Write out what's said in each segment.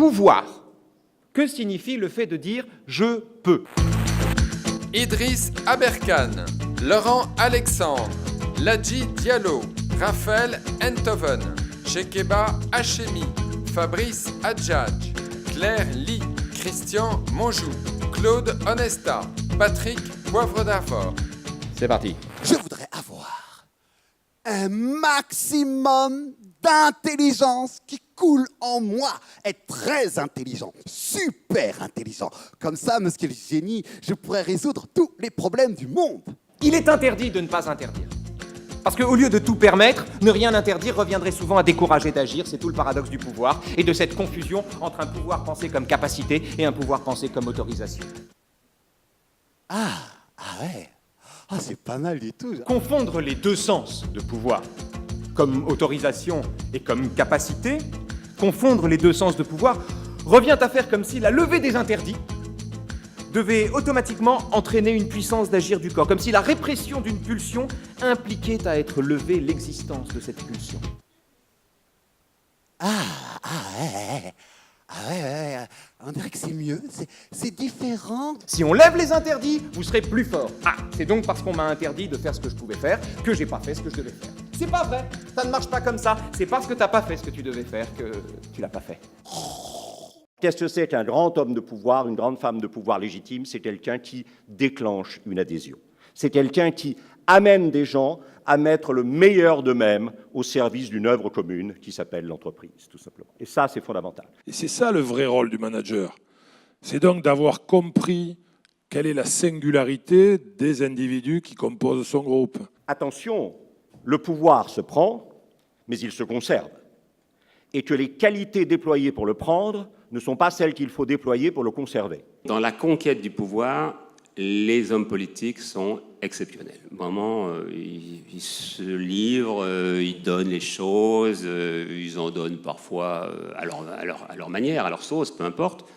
pouvoir. Que signifie le fait de dire « je peux » ? Idriss Aberkane, Laurent Alexandre, Ladji Diallo, Raphaël Enthoven, Chekeba Hachemi, Fabrice Adjadj, Claire Ly, Christian Monjou, Claude Onesta, Patrick Poivre d'Arvor. C'est parti. Je voudrais avoir un maximum d'intelligence qui coule en moi. Être très intelligent, super intelligent. Comme ça, monsieur le génie, je pourrais résoudre tous les problèmes du monde. Il est interdit de ne pas interdire. Parce qu'au lieu de tout permettre, ne rien interdire reviendrait souvent à décourager d'agir. C'est tout le paradoxe du pouvoir et de cette confusion entre un pouvoir pensé comme capacité et un pouvoir pensé comme autorisation. Ah ouais. Ah, c'est pas mal du tout. Confondre les deux sens de pouvoir, comme autorisation et comme capacité, confondre les deux sens de pouvoir revient à faire comme si la levée des interdits devait automatiquement entraîner une puissance d'agir du corps, comme si la répression d'une pulsion impliquait à être levée l'existence de cette pulsion. Ouais. On dirait que c'est mieux, c'est différent. Si on lève les interdits, vous serez plus fort. Ah, c'est donc parce qu'on m'a interdit de faire ce que je pouvais faire que j'ai pas fait ce que je devais faire. C'est pas vrai, ça ne marche pas comme ça. C'est parce que t'as pas fait ce que tu devais faire que tu l'as pas fait. Qu'est-ce que c'est qu'un grand homme de pouvoir, une grande femme de pouvoir légitime? C'est quelqu'un qui déclenche une adhésion. C'est quelqu'un qui amène des gens à mettre le meilleur d'eux-mêmes au service d'une œuvre commune qui s'appelle l'entreprise, tout simplement. Et ça, c'est fondamental. Et c'est ça le vrai rôle du manager. C'est donc d'avoir compris quelle est la singularité des individus qui composent son groupe. Attention, le pouvoir se prend, mais il se conserve. Et que les qualités déployées pour le prendre ne sont pas celles qu'il faut déployer pour le conserver. Dans la conquête du pouvoir, les hommes politiques sont exceptionnels. Vraiment, ils se livrent, ils donnent les choses, ils en donnent parfois à leur manière, à leur sauce, peu importe.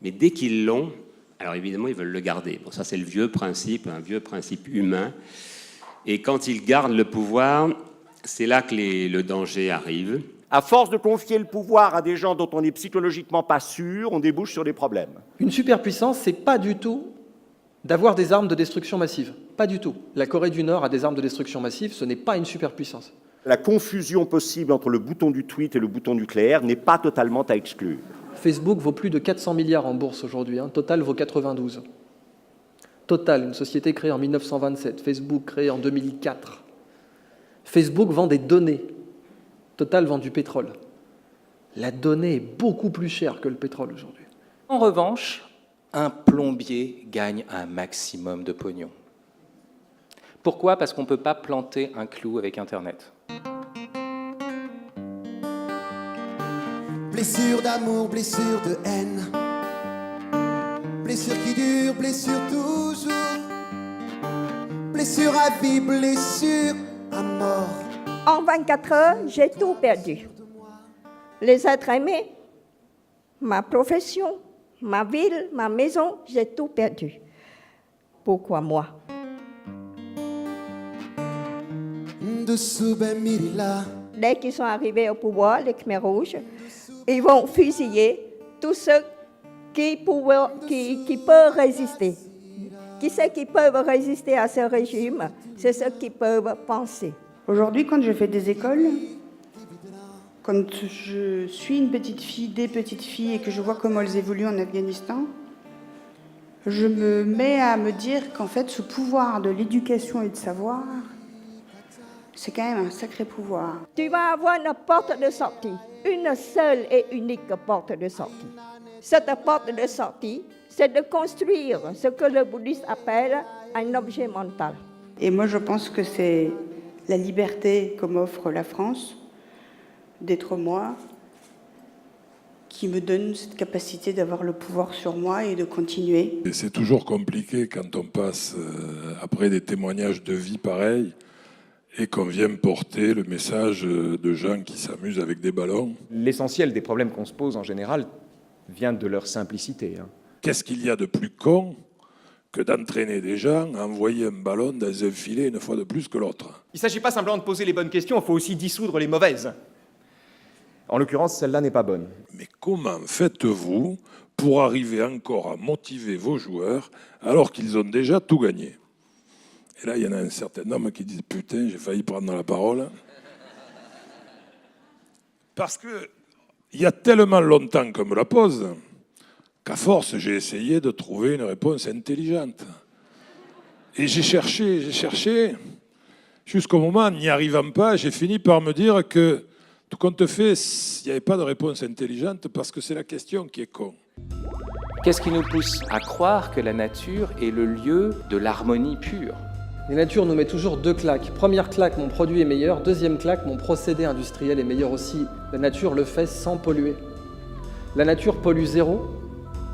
Mais dès qu'ils l'ont, alors évidemment, ils veulent le garder. Bon, ça, c'est le vieux principe, un vieux principe humain. Et quand ils gardent le pouvoir, c'est là que le danger arrive. À force de confier le pouvoir à des gens dont on n'est psychologiquement pas sûr, on débouche sur des problèmes. Une superpuissance, c'est pas du tout d'avoir des armes de destruction massive. Pas du tout. La Corée du Nord a des armes de destruction massive, ce n'est pas une superpuissance. La confusion possible entre le bouton du tweet et le bouton nucléaire n'est pas totalement à exclure. Facebook vaut plus de 400 milliards en bourse aujourd'hui, Total vaut 92. Total, une société créée en 1927, Facebook créé en 2004. Facebook vend des données. Total vend du pétrole. La donnée est beaucoup plus chère que le pétrole aujourd'hui. En revanche, un plombier gagne un maximum de pognon. Pourquoi ? Parce qu'on ne peut pas planter un clou avec Internet. Blessure d'amour, blessure de haine. Blessure qui dure, blessure toujours. Blessure à vie, blessure à mort. En 24 heures, j'ai tout perdu. Les êtres aimés, ma profession, ma ville, ma maison, j'ai tout perdu. Pourquoi moi? Dès qu'ils sont arrivés au pouvoir, les Khmers rouges, ils vont fusiller tous ceux qui peuvent résister. Qui c'est qui peuvent résister à ce régime? C'est ceux qui peuvent penser. Aujourd'hui, quand je fais des écoles, quand je suis une petite fille, des petites filles, et que je vois comment elles évoluent en Afghanistan, je me mets à me dire qu'en fait, ce pouvoir de l'éducation et de savoir, c'est quand même un sacré pouvoir. Tu vas avoir une porte de sortie, une seule et unique porte de sortie. Cette porte de sortie, c'est de construire ce que le bouddhisme appelle un objet mental. Et moi, je pense que c'est la liberté que m'offre la France, d'être moi, qui me donne cette capacité d'avoir le pouvoir sur moi et de continuer. Et c'est toujours compliqué quand on passe après des témoignages de vie pareils et qu'on vient porter le message de gens qui s'amusent avec des ballons. L'essentiel des problèmes qu'on se pose en général vient de leur simplicité. Qu'est-ce qu'il y a de plus con que d'entraîner des gens à envoyer un ballon dans un filet une fois de plus que l'autre? Il ne s'agit pas simplement de poser les bonnes questions, il faut aussi dissoudre les mauvaises. En l'occurrence, celle-là n'est pas bonne. Mais comment faites-vous pour arriver encore à motiver vos joueurs alors qu'ils ont déjà tout gagné? Et là, il y en a un certain homme qui dit « Putain, j'ai failli prendre la parole. » Parce qu'il y a tellement longtemps qu'on me la pose qu'à force, j'ai essayé de trouver une réponse intelligente. Et j'ai cherché, jusqu'au moment, n'y arrivant pas, j'ai fini par me dire que, tout compte fait, il n'y avait pas de réponse intelligente parce que c'est la question qui est con. Qu'est-ce qui nous pousse à croire que la nature est le lieu de l'harmonie pure? La nature nous met toujours 2 claques. Première claque, mon produit est meilleur. Deuxième claque, mon procédé industriel est meilleur aussi. La nature le fait sans polluer. La nature pollue 0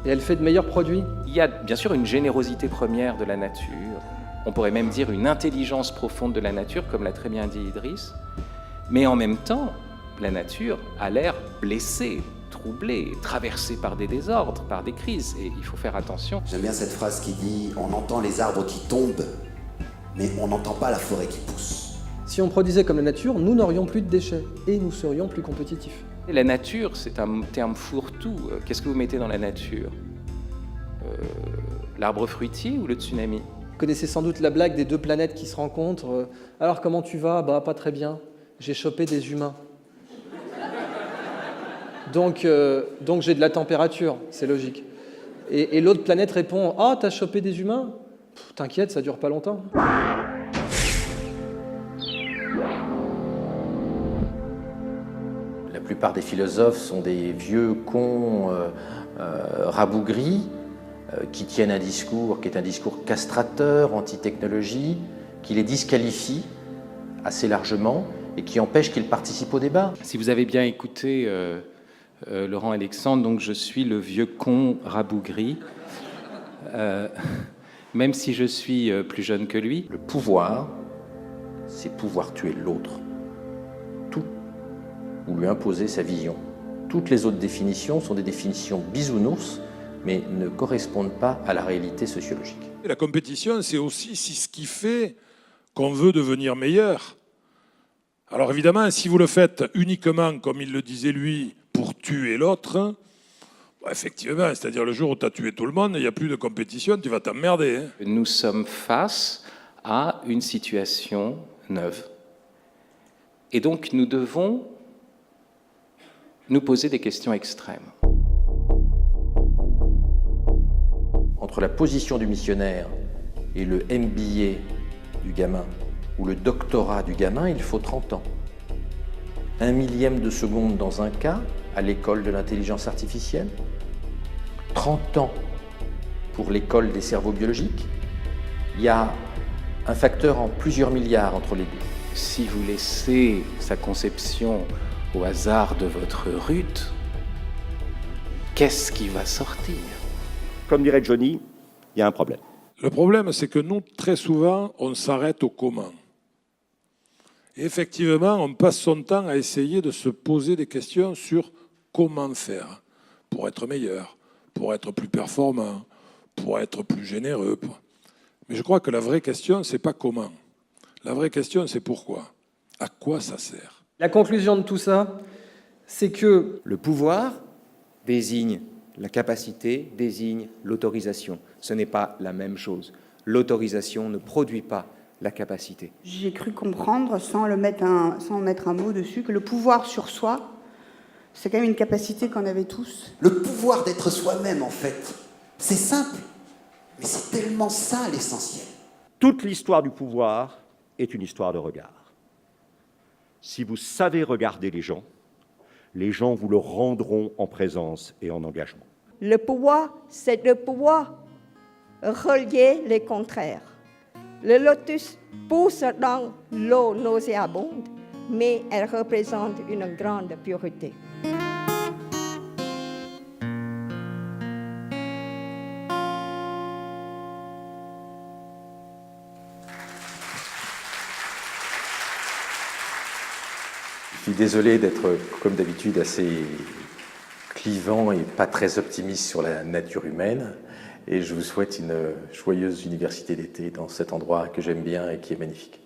et elle fait de meilleurs produits. Il y a bien sûr une générosité première de la nature. On pourrait même dire une intelligence profonde de la nature, comme l'a très bien dit Idriss. Mais en même temps, la nature a l'air blessée, troublée, traversée par des désordres, par des crises. Et il faut faire attention. J'aime bien cette phrase qui dit « On entend les arbres qui tombent, mais on n'entend pas la forêt qui pousse. » Si on produisait comme la nature, nous n'aurions plus de déchets et nous serions plus compétitifs. Et la nature, c'est un terme fourre-tout. Qu'est-ce que vous mettez dans la nature? L'arbre fruitier ou le tsunami? Vous connaissez sans doute la blague des 2 planètes qui se rencontrent. Alors comment tu vas? Bah pas très bien. J'ai chopé des humains. Donc j'ai de la température, c'est logique. Et l'autre planète répond: ah, t'as chopé des humains? T'inquiète, ça dure pas longtemps. La plupart des philosophes sont des vieux cons rabougris qui tiennent un discours qui est un discours castrateur, anti-technologie, qui les disqualifie assez largement et qui empêche qu'ils participent au débat. Si vous avez bien écouté Laurent Alexandre, donc je suis le vieux con rabougri, même si je suis plus jeune que lui. Le pouvoir, c'est pouvoir tuer l'autre. Tout. Ou lui imposer sa vision. Toutes les autres définitions sont des définitions bisounours, mais ne correspondent pas à la réalité sociologique. La compétition, c'est aussi ce qui fait qu'on veut devenir meilleur. Alors évidemment, si vous le faites uniquement, comme il le disait lui, pour tuer l'autre, effectivement, c'est-à-dire le jour où tu as tué tout le monde, il n'y a plus de compétition, tu vas t'emmerder. Hein. Nous sommes face à une situation neuve. Et donc nous devons nous poser des questions extrêmes. Entre la position du missionnaire et le MBA du gamin, ou le doctorat du gamin, il faut 30 ans. 1 millième de seconde dans un cas, à l'école de l'intelligence artificielle, 30 ans pour l'école des cerveaux biologiques. Il y a un facteur en plusieurs milliards entre les deux. Si vous laissez sa conception au hasard de votre rute, qu'est-ce qui va sortir? Comme dirait Johnny, il y a un problème. Le problème, c'est que nous, très souvent, on s'arrête au comment. Et effectivement, on passe son temps à essayer de se poser des questions sur comment faire pour être meilleur, pour être plus performant, pour être plus généreux. Mais je crois que la vraie question, c'est pas comment. La vraie question, c'est pourquoi. À quoi ça sert? La conclusion de tout ça, c'est que le pouvoir désigne la capacité, désigne l'autorisation. Ce n'est pas la même chose. L'autorisation ne produit pas la capacité. J'ai cru comprendre, sans mettre un mot dessus, que le pouvoir sur soi, c'est quand même une capacité qu'on avait tous. Le pouvoir d'être soi-même, en fait, c'est simple, mais c'est tellement ça l'essentiel. Toute l'histoire du pouvoir est une histoire de regard. Si vous savez regarder les gens vous le rendront en présence et en engagement. Le pouvoir, c'est le pouvoir relier les contraires. Le lotus pousse dans l'eau nauséabonde, mais elle représente une grande pureté. Je suis désolé d'être, comme d'habitude, assez clivant et pas très optimiste sur la nature humaine. Et je vous souhaite une joyeuse université d'été dans cet endroit que j'aime bien et qui est magnifique.